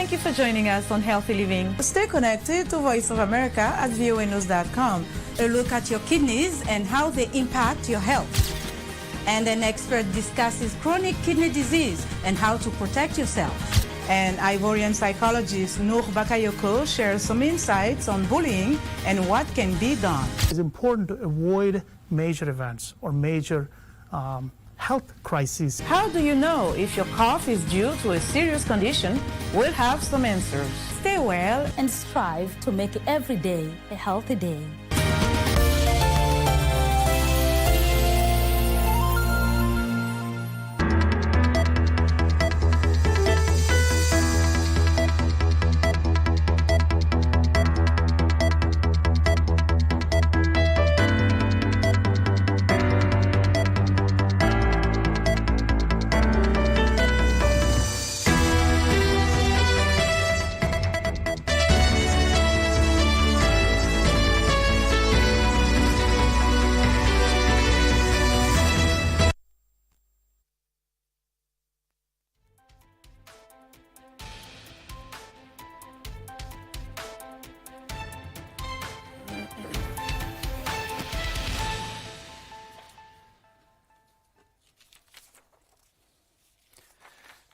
Thank you for joining us on Healthy Living. Stay connected to Voice of America at voanews.com. A look at your kidneys and how they impact your health. And an expert discusses chronic kidney disease and how to protect yourself. And Ivorian psychologist Noor Bakayoko shares some insights on bullying and what can be done. It's important to avoid major events or major health crises. How do you know if your cough is due to a serious condition? We'll have some answers. Stay well and strive to make every day a healthy day.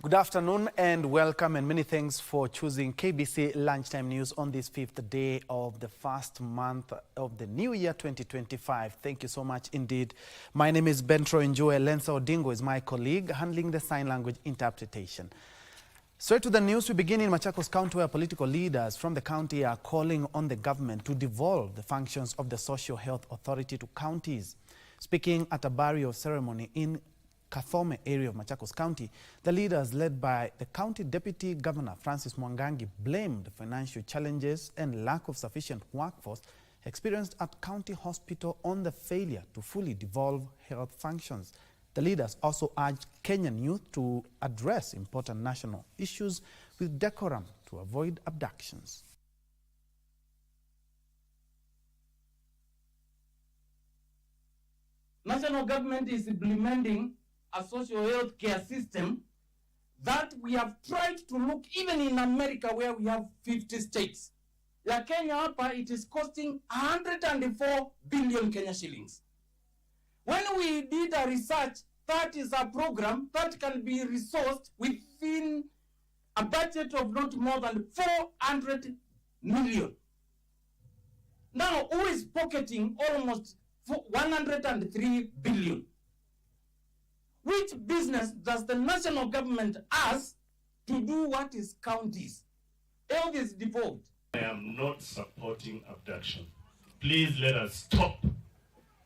Good afternoon and welcome, and many thanks for choosing KBC Lunchtime News on this 5th day of the first month of the new year 2025. Thank you so much indeed. My name is Njue. Lensa Odingo is my colleague handling the sign language interpretation. Straight to the news, we begin in Machakos County, where political leaders from the county are calling on the government to devolve the functions of the Social Health Authority to counties. Speaking at a burial ceremony in Kathome area of Machakos County, the leaders led by the County Deputy Governor Francis Mwangangi blamed financial challenges and lack of sufficient workforce experienced at County Hospital on the failure to fully devolve health functions. The leaders also urged Kenyan youth to address important national issues with decorum to avoid abductions. National government is implementing a social health care system that we have tried to look even in America, where we have 50 states. La Kenya hapa, it is costing 104 billion Kenya shillings. When we did a research, that is a program that can be resourced within a budget of not more than 400 million. Now, who is pocketing almost 103 billion? Which business does the national government ask to do what is counties? Health is devolved. I am not supporting abduction. Please let us stop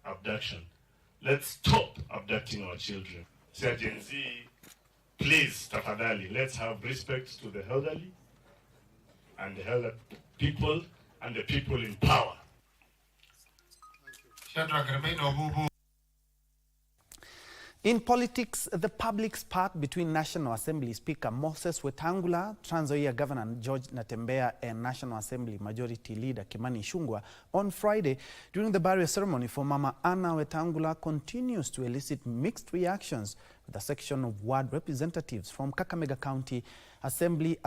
abduction. Let's stop abducting our children. Gen Z, please, tafadhali, let's have respect to the elderly and the elder people and the people in power. In politics, the public spark between National Assembly Speaker Moses Wetangula, Trans Nzoia Governor George Natembeya, and National Assembly Majority Leader Kimani Ichung'wah on Friday during the burial ceremony for Mama Anna Wetangula continues to elicit mixed reactions, with a section of ward representatives from Kakamega County Assembly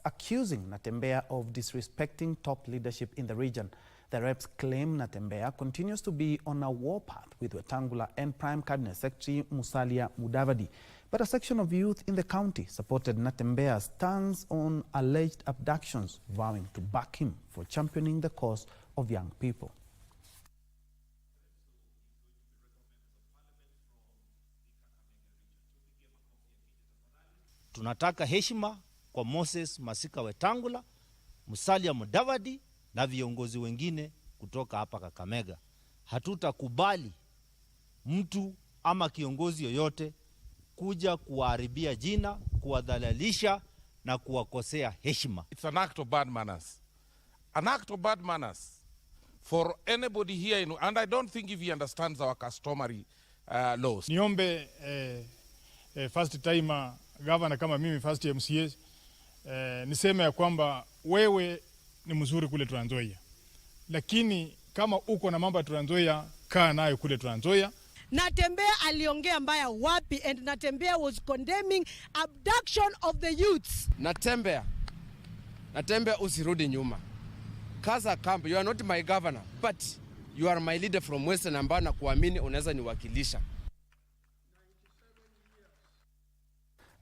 accusing Natembeya of disrespecting top leadership in the region. The reps claim Natembeya continues to be on a warpath with Wetangula and Prime Cabinet Secretary Musalia Mudavadi. But a section of youth in the county supported Natembeya's stance on alleged abductions, vowing to back him for championing the cause of young people. Tunataka heshima kwa Moses Masika Wetangula, Musalia Mudavadi na viongozi wengine kutoka hapa Kakamega. Hatutakubali mtu ama kiongozi yoyote kuja kuwaharibia jina, kuwadhalilisha na kuwakosea heshima. It's an act of bad manners. An act of bad manners for anybody here, and I don't think if he understands our customary laws. Niombe first time governor kama mimi first MCA niseme ya kwamba wewe ni mzuri kule Trans Nzoia, lakini kama uko na mambo ya Trans Nzoia, kaa nayo kule Trans Nzoia. Natembeya aliongea mbaya wapi, and Natembeya was condemning abduction of the youths. Natembeya Na Tembe usirudi nyuma. Kaza kambi, you are not my governor, but you are my leader from Western ambayo na kuamini unaweza niwakilisha.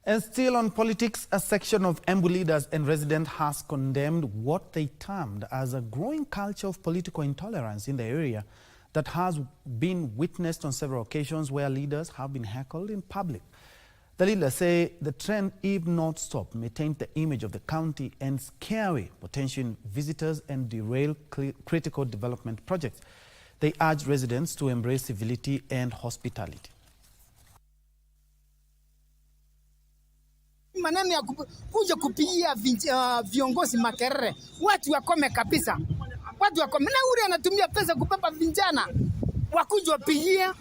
And still on politics, a section of Embu leaders and residents has condemned what they termed as a growing culture of political intolerance in the area that has been witnessed on several occasions where leaders have been heckled in public. The leaders say the trend, if not stopped, may taint the image of the county and scare away potential visitors and derail critical development projects. They urge residents to embrace civility and hospitality. Maneno ya kuja kupigia viongozi makerere, watu wakome kabisa. Watu wakome, na ule anatumia pesa kubeba vijana wakuja wapigia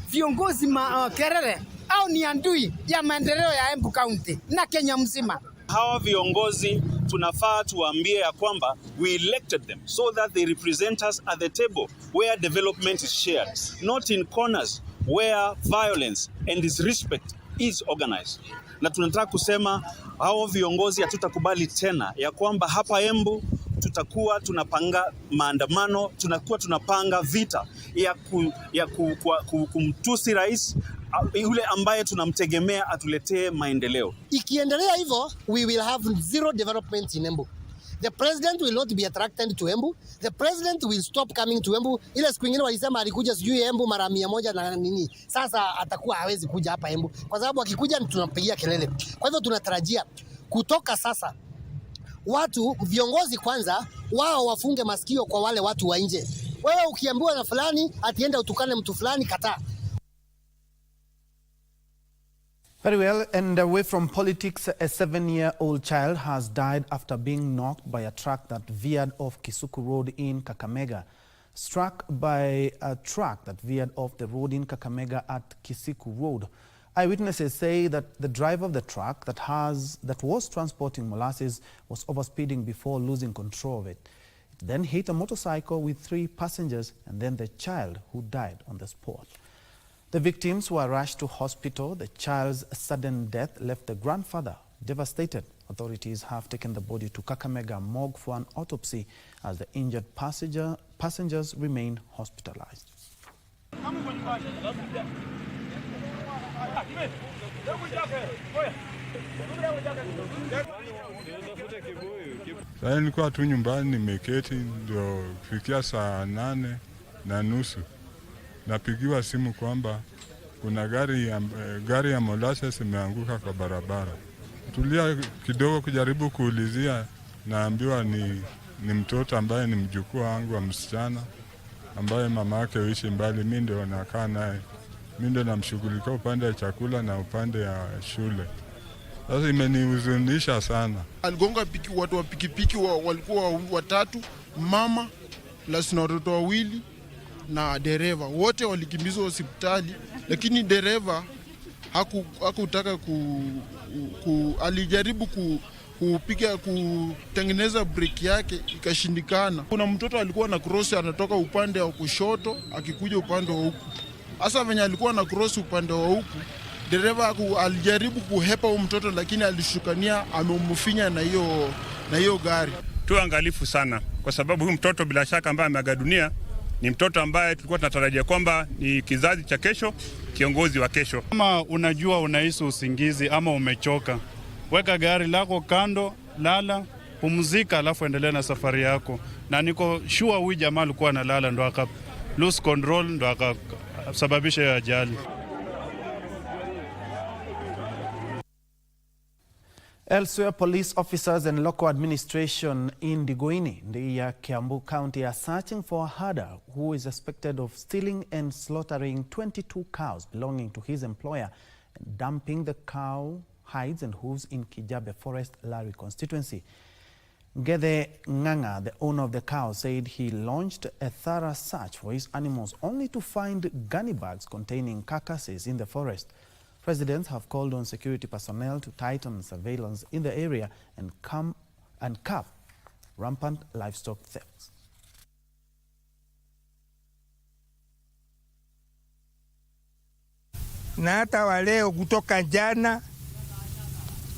viongozi makerere, au ni andui ya maendeleo ya Embu County na Kenya mzima. Hawa viongozi tunafaa tuambie ya kwamba we elected them so that they represent us at the table where development is shared, not in corners where violence and disrespect is organized. Na tunataka kusema hao viongozi hatutakubali tena ya kwamba hapa Embu tutakuwa tunapanga maandamano, tunakuwa tunapanga vita ya kumtusi rais yule ambaye tunamtegemea atuletee maendeleo. Ikiendelea hivyo, we will have zero development in Embu. The president will not be attracted to Embu. The president will stop coming to Embu. Ile siku nyingine walisema alikuja sijui Embu mara 100 na nini. Sasa atakuwa hawezi kuja hapa Embu kwa sababu akikuja tunampigia kelele. Kwa hivyo tunatarajia kutoka sasa watu viongozi kwanza wao wafunge masikio kwa wale watu wa nje. Wewe ukiambiwa na fulani atienda utukane mtu fulani, kataa. Very well, and away from politics, a 7-year-old child has died after being knocked by a truck that veered off Kisuku Road in Kakamega. Struck by a truck that veered off the road in Kakamega at Kisuku Road. Eyewitnesses say that the driver of the truck that was transporting molasses was overspeeding before losing control of it. It then hit a motorcycle with 3 passengers and then the child, who died on the spot. The victims were rushed to hospital. The child's sudden death left the grandfather devastated. Authorities have taken the body to Kakamega morgue for an autopsy as the injured passengers remain hospitalized. Sasa nilikuwa tu nyumbani nimeketi, ndio kufikia saa 8:30 napigiwa simu kwamba kuna gari ya molasses imeanguka kwa barabara. Tulia kidogo kujaribu kuulizia, naambiwa ni mtoto ambaye ni mjukuu wangu wa msichana ambaye mama yake huishi mbali. Mimi ndio nakaa naye, mimi ndio namshughulikia upande wa chakula na upande ya shule. Sasa imenihuzunisha sana. Aligonga watu wa pikipiki walikuwa 3, mama plus na watoto 2 na dereva. Wote walikimbizwa hospitali, lakini dereva hakutaka alijaribu kutengeneza breki yake ikashindikana. Kuna mtoto alikuwa na cross anatoka upande wa kushoto akikuja upande wa huku. Sasa venye alikuwa na cross upande wa huku, dereva alijaribu kuhepa huyo mtoto, lakini alishukania amemfinya na hiyo gari. Tuangalifu sana kwa sababu huyu mtoto bila shaka ambaye ameaga dunia ni mtoto ambaye tulikuwa tunatarajia kwamba ni kizazi cha kesho, kiongozi wa kesho. Kama unajua unahisi usingizi ama umechoka, weka gari lako kando, lala, pumzika, alafu endelea na safari yako. Na niko sure huyu jamaa alikuwa analala ndo aka lose control ndo akasababisha hiyo ajali. Elsewhere, police officers and local administration in Digoini, the Kiambu County, are searching for a herder who is suspected of stealing and slaughtering 22 cows belonging to his employer and dumping the cow hides and hooves in Kijabe Forest, Lari constituency. Gede Nganga, the owner of the cow, said he launched a thorough search for his animals only to find gunny bags containing carcasses in the forest. Residents have called on security personnel to tighten surveillance in the area and curb rampant livestock thefts. Na hata waleo kutoka jana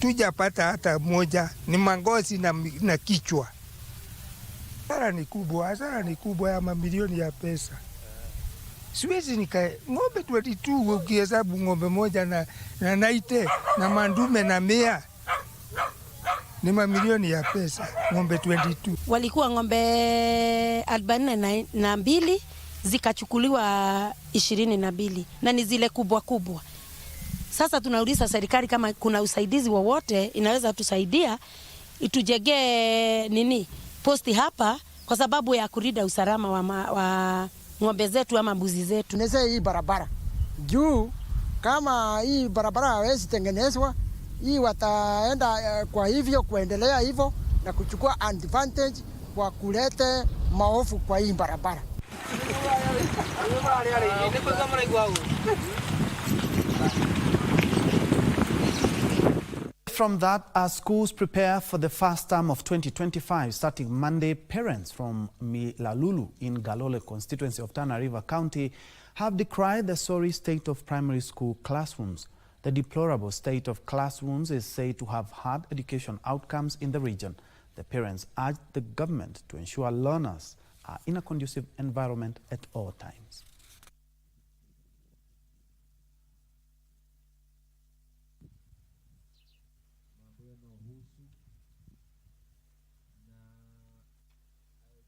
hatujapata hata moja, ni mangozi na kichwa. Hasara ni kubwa ya mamilioni ya pesa. Siwezi ng'ombe 22 ukihesabu ng'ombe moja na naite na mandume na 100 ni mamilioni ya pesa, ng'ombe 22. Walikuwa ng'ombe 42 zikachukuliwa 22 na ni zile kubwa kubwa. Sasa tunauliza serikali kama kuna usaidizi wowote inaweza tusaidia itujengee posti hapa kwa sababu ya kulinda usalama wa ng'ombe zetu ama mbuzi zetu. Nese hii barabara juu, kama hii barabara hawezi tengenezwa, hii wataenda kwa hivyo kuendelea hivyo na kuchukua advantage kwa kulete maofu kwa hii barabara. From that, as schools prepare for the first term of 2025, starting Monday, parents from Milalulu in Galole constituency of Tana River County have decried the sorry state of primary school classrooms. The deplorable state of classrooms is said to have hard education outcomes in the region. The parents urge the government to ensure learners are in a conducive environment at all times.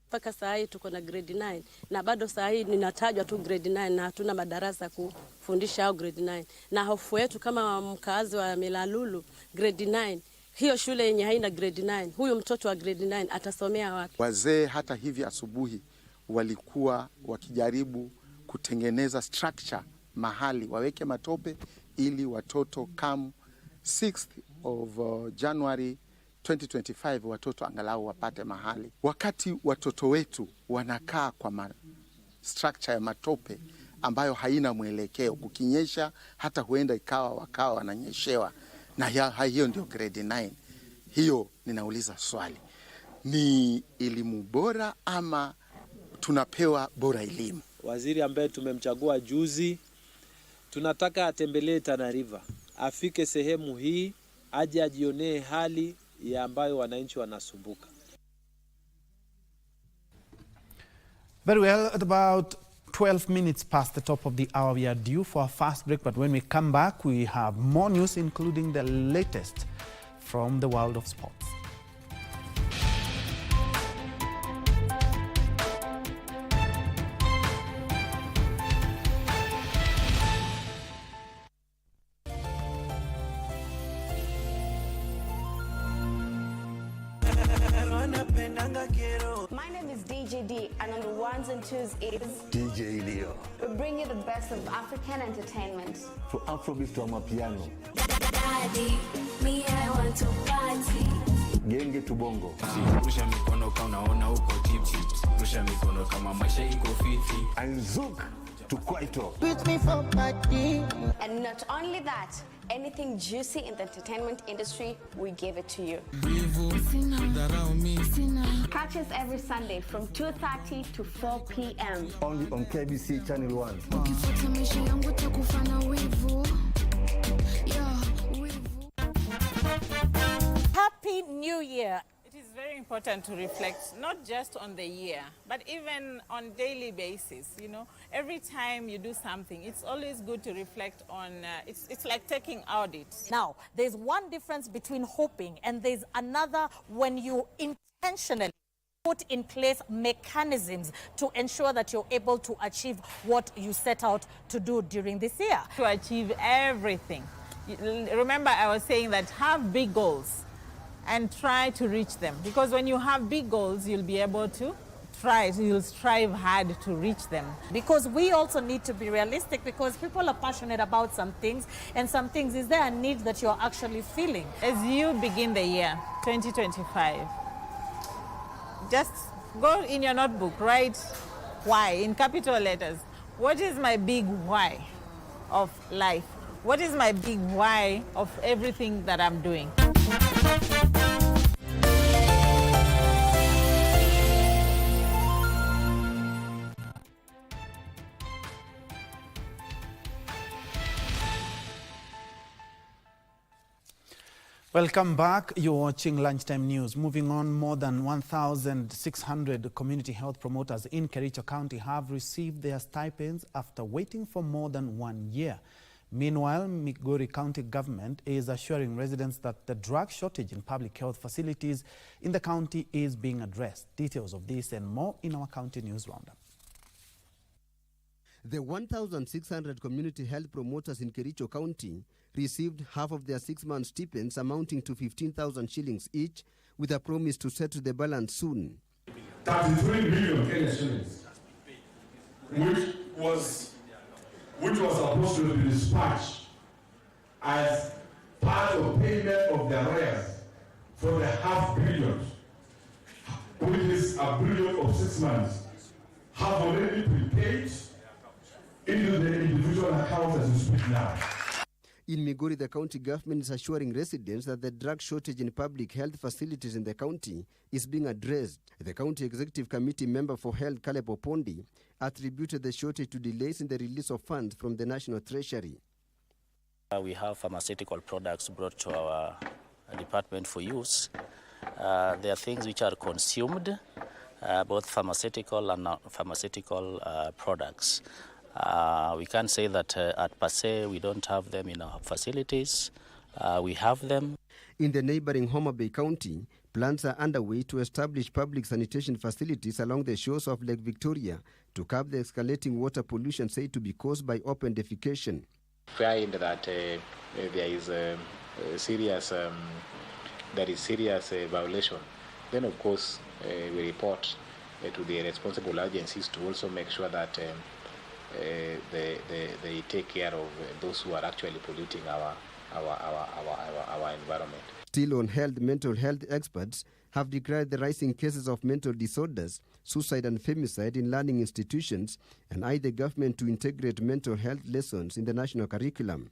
Mpaka saa hii tuko na grade 9 na bado saa hii ninatajwa tu grade 9 na hatuna madarasa kufundisha au grade 9. Na hofu yetu kama mkazi wa Milalulu, grade 9, hiyo shule yenye haina grade 9, huyu mtoto wa grade 9 atasomea wapi? Wazee hata hivi asubuhi walikuwa wakijaribu kutengeneza structure mahali waweke matope ili watoto come 6th of January 2025 watoto angalau wapate mahali. Wakati watoto wetu wanakaa kwa structure ya matope ambayo haina mwelekeo, kukinyesha hata huenda wakawa wananyeshewa, na hiyo ndio grade 9. Hiyo ninauliza swali, ni elimu bora ama tunapewa bora elimu? Waziri ambaye tumemchagua juzi, tunataka atembelee Tana River, afike sehemu hii, aje ajionee hali ya ambayo wananchi wanasumbuka. Very well, at about 12 minutes past the top of the hour, we are due for a fast break, but when we come back, we have more news, including the latest from the world of sports. My name is DJ D, and on the ones and twos is DJ Leo. We bring you the best of African entertainment. From Afrobeat to Amapiano. Daddy, me I want to party. Genge to bongo. Rusha mikono kama unaona uko tipsy. Rusha mikono kama maisha iko fiti. And Zouk to Kwaito. Put me for party. And not only that, anything juicy in the entertainment industry, we give it to you. Catch us every Sunday from 2:30 to 4 p.m. Only on KBC Channel 1. Happy New Year. It is very important to reflect not just on the year, but even on daily basis. You know, every time you do something, it's always good to reflect on, it's like taking audit. Now, there's one difference between hoping and there's another when you intentionally put in place mechanisms to ensure that you're able to achieve what you set out to do during this year. To achieve everything. Remember, I was saying that have big goals and try to reach them. Because when you have big goals, you'll be able to you'll strive hard to reach them. Because we also need to be realistic, because people are passionate about some things, and some things, is there a need that you're actually feeling? As you begin the year, 2025, just go in your notebook, write why in capital letters. What is my big why of life? What is my big why of everything that I'm doing? Welcome back. You're watching Lunchtime News. Moving on, more than 1,600 community health promoters in Kericho County have received their stipends after waiting for more than 1 year. Meanwhile, Migori County government is assuring residents that the drug shortage in public health facilities in the county is being addressed. Details of this and more in our county news roundup. The 1,600 community health promoters in Kericho County received half of their 6-month stipends amounting to 15,000 shillings each, with a promise to settle the balance soon. 33 million Kenya shillings, which was supposed to be dispatched as part of payment of the arrears for the $500 million, which is a billion of 6 months, have already prepaid into the individual accounts as we speak now. In Migori, the county government is assuring residents that the drug shortage in public health facilities in the county is being addressed. The county executive committee member for health, Caleb Opondi, attributed the shortage to delays in the release of funds from the national treasury. We have pharmaceutical products brought to our department for use. There are things which are consumed, both pharmaceutical and non-pharmaceutical products. We can't say that at per se we don't have them in our facilities. We have them. In the neighboring Homa Bay County, plans are underway to establish public sanitation facilities along the shores of Lake Victoria to curb the escalating water pollution said to be caused by open defecation. Find that there is serious violation, then of course we report to the responsible agencies to also make sure that they take care of those who are actually polluting our environment. Still on health, mental health experts have decried the rising cases of mental disorders, suicide and femicide in learning institutions, and urged the government to integrate mental health lessons in the national curriculum.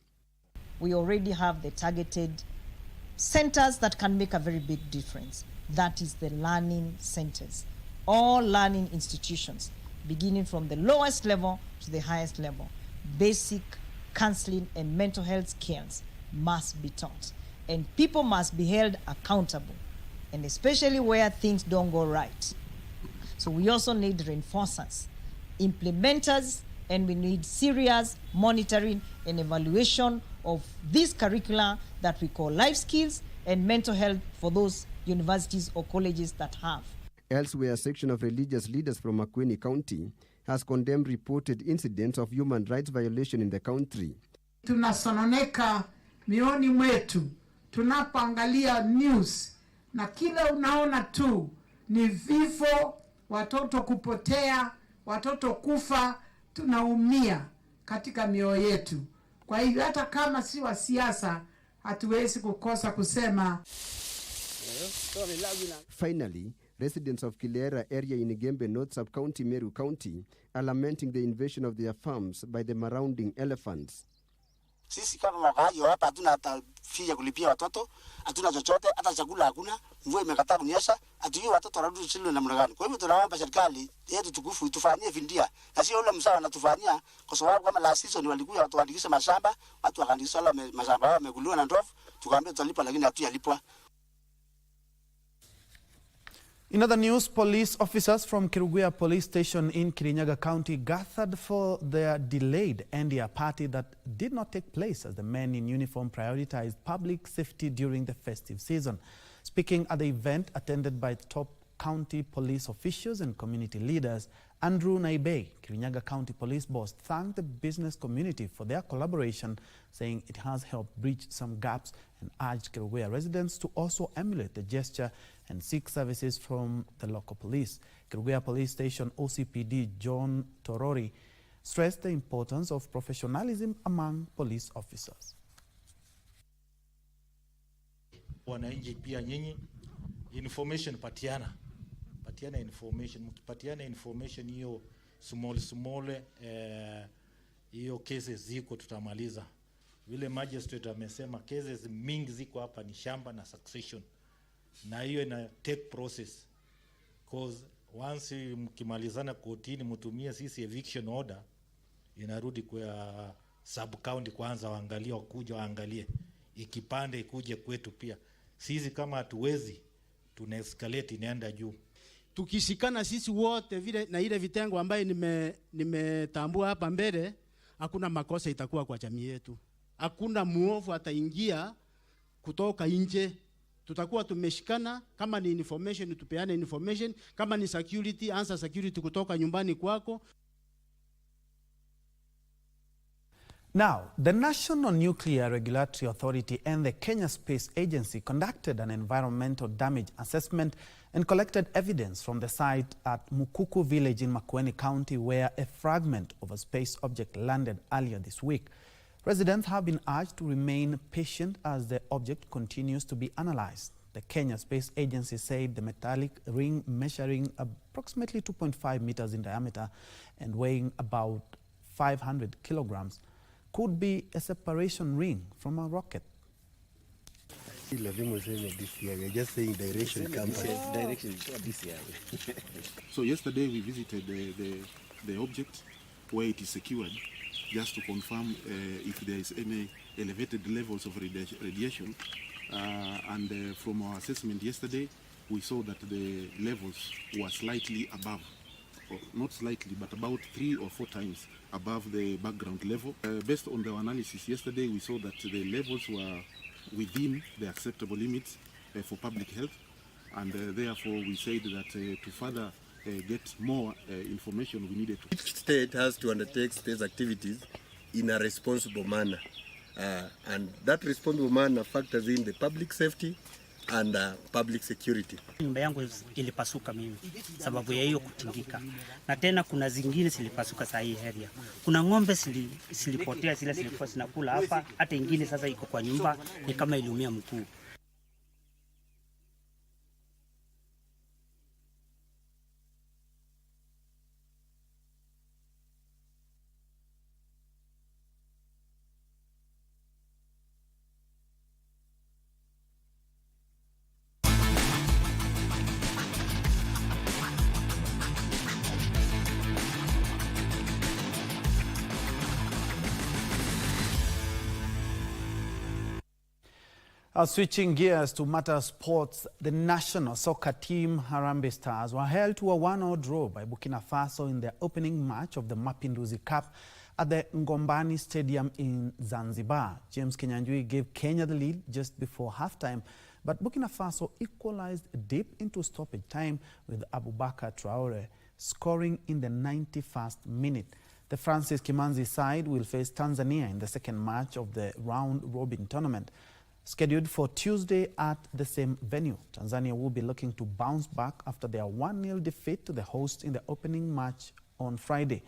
We already have the targeted centers that can make a very big difference. That is the learning centers. All learning institutions, beginning from the lowest level to the highest level, basic counseling and mental health skills must be taught. And people must be held accountable, and especially where things don't go right. So we also need reinforcers, implementers, and we need serious monitoring and evaluation of this curricula that we call life skills and mental health for those universities or colleges that have. Elsewhere, a section of religious leaders from Makueni County has condemned reported incidents of human rights violation in the country. Tunasononeka mioni mwetu tunapoangalia news na kile unaona tu ni vifo, watoto kupotea, watoto kufa, tunaumia katika mioyo yetu. Kwa hivyo hata kama si wa siasa hatuwezi kukosa kusema. Finally, residents of Kilera area in Gembe North Sub-County, Meru County, are lamenting the invasion of their farms by the marauding elephants. Sisi kama wakaaji hapa hatuna hata fia kulipia watoto, hatuna chochote, hata chakula hakuna, mvua imekataa kunyesha, hatujui watoto warudi shule namna gani. Kwa hivyo tunaomba serikali yetu tukufu itufanyie vindia, na sio ule msawa anatufanyia, kwa sababu kama last season walikuja watu waandikisha mashamba, watu wakaandikisha wala mashamba yao yameguliwa na ndovu, tukaambia tutalipa lakini hatuyalipwa. In other news, police officers from Kirugwea Police Station in Kirinyaga County gathered for their delayed end-year party that did not take place as the men in uniform prioritized public safety during the festive season. Speaking at the event attended by top county police officials and community leaders, Andrew Naibei, Kirinyaga County Police boss, thanked the business community for their collaboration, saying it has helped bridge some gaps, and urged Kirugwea residents to also emulate the gesture and seek services from the local police. Kirugwea Police Station OCPD John Torori stressed the importance of professionalism among police officers. Wananchi pia nyinyi information patiana information, mkipatiana information hiyo small hiyo cases ziko tutamaliza. Vile magistrate amesema cases mingi ziko hapa ni shamba na succession, na hiyo ina take process, cause once mkimalizana kotini mtumie sisi eviction order, inarudi kwa sub county kwanza waangalie, wakuja waangalie, ikipande ikuje kwetu pia. Sisi kama hatuwezi, tuna escalate inaenda juu. Tukishikana sisi wote vile na ile vitengo ambaye nimetambua hapa mbele, hakuna makosa itakuwa kwa jamii yetu. Hakuna muovu ataingia kutoka nje. Tutakuwa tumeshikana, kama ni information tupeane information, kama ni security answer security kutoka nyumbani kwako. Now, the National Nuclear Regulatory Authority and the Kenya Space Agency conducted an environmental damage assessment and collected evidence from the site at Mukuku village in Makueni County, where a fragment of a space object landed earlier this week. Residents have been urged to remain patient as the object continues to be analyzed. The Kenya Space Agency said the metallic ring, measuring approximately 2.5 meters in diameter and weighing about 500 kilograms, could be a separation ring from a rocket. We are just saying direction this year. So yesterday we visited the object where it is secured, just to confirm if there is any elevated levels of radiation. And from our assessment yesterday, we saw that the levels were slightly above, or not slightly, but about 3 or 4 times above the background level. Based on the analysis yesterday, we saw that the levels were within the acceptable limits for public health, and therefore we said that to further get more information, we needed to. Each state has to undertake space activities in a responsible manner, and that responsible manner factors in the public safety and public security. Nyumba yangu ilipasuka mimi sababu ya hiyo kutingika, na tena kuna zingine zilipasuka saa hii area. Kuna ng'ombe zilipotea, zile zilikuwa zinakula hapa, hata ingine sasa iko kwa nyumba ni kama iliumia mkuu. Switching gears to matter sports, the national soccer team Harambee Stars were held to a 1-0 draw by Burkina Faso in their opening match of the Mapinduzi Cup at the Ngombani Stadium in Zanzibar. James Njue gave Kenya the lead just before halftime, but Burkina Faso equalized deep into stoppage time with Abubakar Traore scoring in the 91st minute. The Francis Kimanzi side will face Tanzania in the second match of the round-robin tournament. Scheduled for Tuesday at the same venue, Tanzania will be looking to bounce back after their 1-0 defeat to the hosts in the opening match on Friday.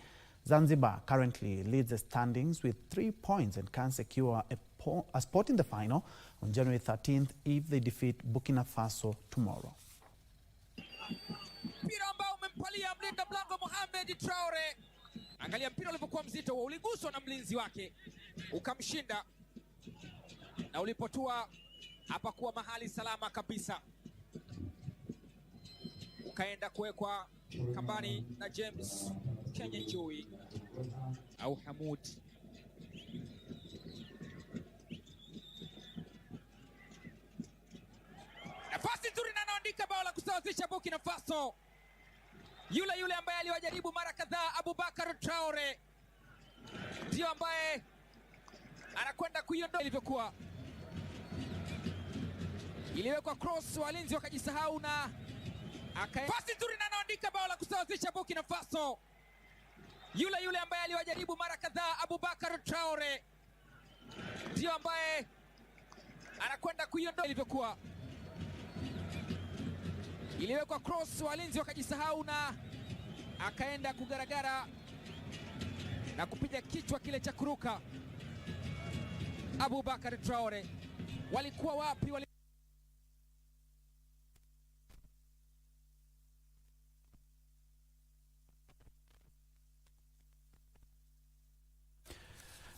Zanzibar currently leads the standings with 3 points and can secure a spot in the final on January 13th if they defeat Burkina Faso tomorrow. Mpira ambao umempalia mlinda mlango Mohamed Traore. Angalia mpira ulipokuwa mzito, uliguswa na mlinzi wake ukamshinda, na ulipotua hapakuwa mahali salama kabisa, ukaenda kuwekwa kambani na James Njue au Hamud. Nafasi nzuri na anaandika bao la kusawazisha Burkina Faso. Yule ambaye aliwajaribu mara kadhaa Abubakar Traore ndio ambaye anakwenda kuiondoa. Ilivyokuwa iliwekwa cross, walinzi wakajisahau na pasi nzuri na anaandika bao la kusawazisha Burkina Faso. Yule ambaye aliwajaribu mara kadhaa Abubakar Traore ndio ambaye anakwenda kuiondoa. Ilivyokuwa iliwekwa cross, walinzi wakajisahau na akaenda kugaragara na kupiga kichwa kile cha kuruka. Abubakar Traore walikuwa wapi?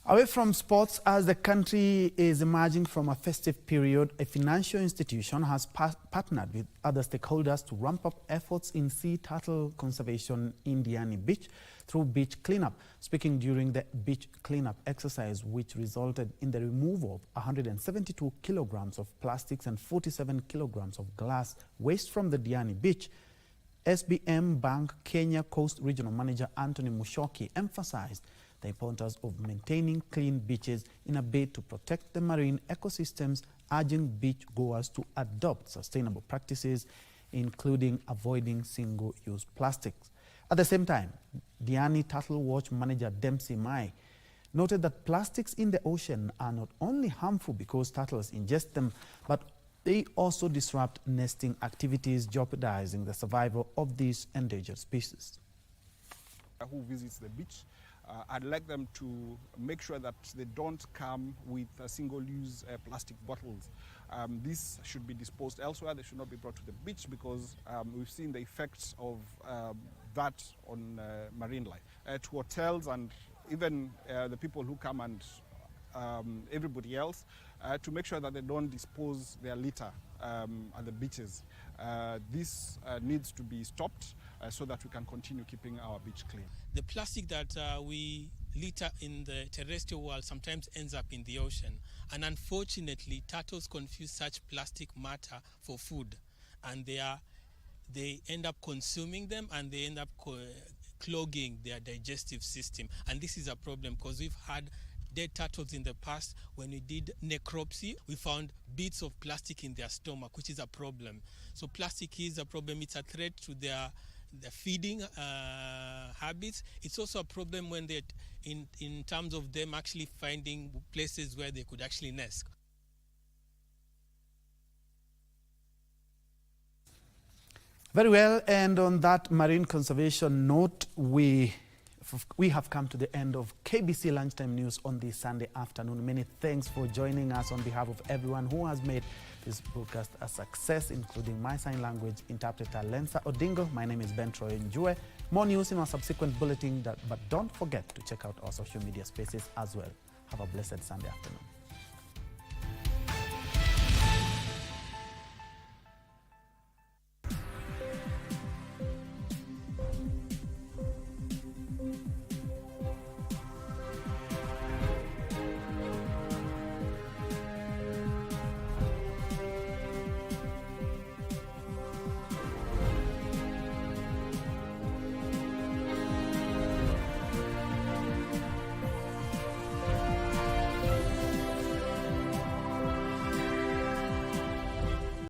Away from sports, as the country is emerging from a festive period, a financial institution has partnered with other stakeholders to ramp up efforts in sea turtle conservation in Diani Beach through beach cleanup. Speaking during the beach cleanup exercise, which resulted in the removal of 172 kilograms of plastics and 47 kilograms of glass waste from the Diani Beach, SBM Bank Kenya Coast Regional Manager Anthony Mushoki emphasized the importance of maintaining clean beaches in a bid to protect the marine ecosystems, urging beach goers to adopt sustainable practices, including avoiding single-use plastics. At the same time, Diani Turtle Watch Manager Dempsey Mai noted that plastics in the ocean are not only harmful because turtles ingest them, but they also disrupt nesting activities, jeopardizing the survival of these endangered species. Who visits the beach, I'd like them to make sure that they don't come with single-use plastic bottles. These should be disposed elsewhere. They should not be brought to the beach because we've seen the effects of that on marine life. To hotels and even the people who come and everybody else, to make sure that they don't dispose their litter at the beaches. This needs to be stopped so that we can continue keeping our beach clean. The plastic that we litter in the terrestrial world sometimes ends up in the ocean, and unfortunately turtles confuse such plastic matter for food, and they end up consuming them, and they end up clogging their digestive system. And this is a problem because we've had dead turtles in the past. When we did necropsy, we found bits of plastic in their stomach, which is a problem. So plastic is a problem. It's a threat to their feeding habits. It's also a problem when they, in terms of them actually finding places where they could actually nest. Very well, and on that marine conservation note, we have come to the end of KBC Lunchtime News on this Sunday afternoon. Many thanks for joining us on behalf of everyone who has made this broadcast a success, including my sign language interpreter Lensa Odingo. My name is Njue. More news in our subsequent bulletin, but don't forget to check out our social media spaces as well. Have a blessed Sunday afternoon.